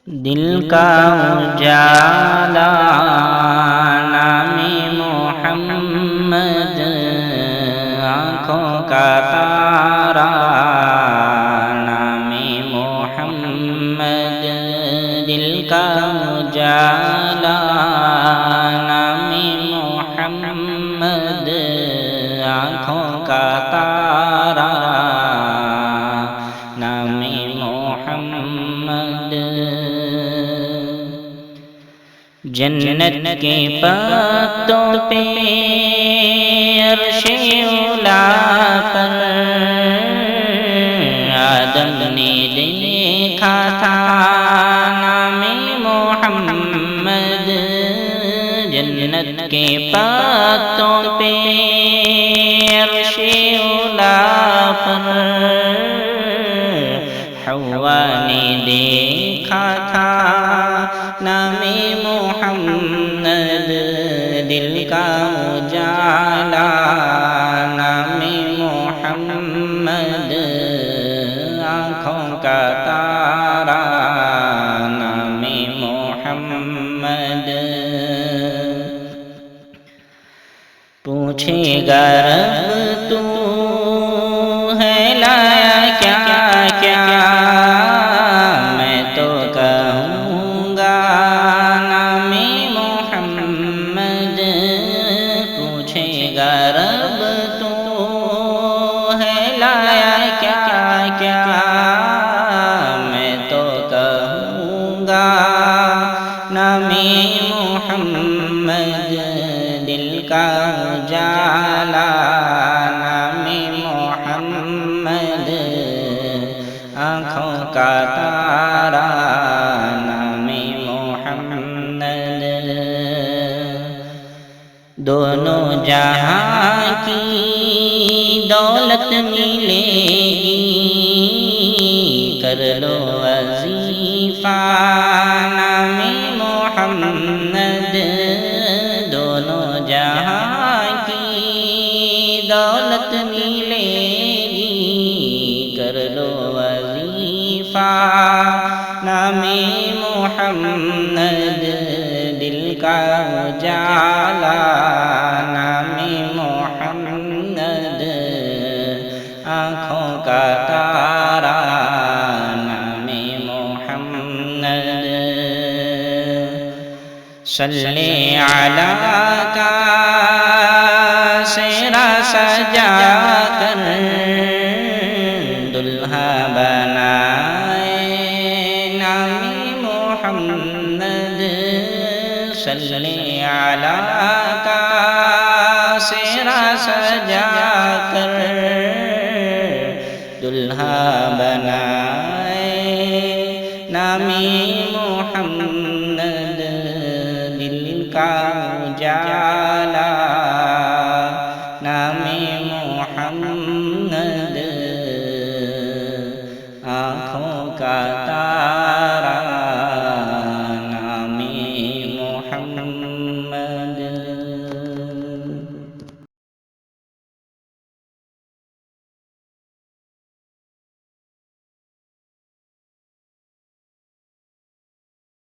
دل کا اجالا نام محمد، آنکھوں کا تارا نام محمد، دل کا اجالا نام محمد، آنکھوں کا تارا نام محمد، جنت کے پتوں پہ عرش اولا پر آدم نے دیکھا تھا نام محمد، جنت کے پتوں پہ عرش اولا پر حوا نے دیکھا تھا نام محمد، دل کا اجالا نام محمد، آنکھوں کا تارا نام محمد، پوچھے گا رب تو ہے لایا کیا کیا، میں تو کہوں گا نام محمد، پوچھے گا رب تو ہے لایا کیا کیا، میں تو کہوں گا نام محمد، دل کا اجالا نام محمد، آنکھوں کا تارا نام محمد، دونوں جہاں کی دولت ملے گی، کر لو وظیفہ نام محمد، دونوں جہاں کی دولت ملے گی، کر لو وظیفہ نام محمد، دل کا اجالا نام محمد، آنکھوں کا تارا نام محمد، صلی علی کا سہرا سجا کر دلہا بنائے نام محمد، صلی علی کا سہرا سجا کر دلہا بنائے نام محمد، دل کا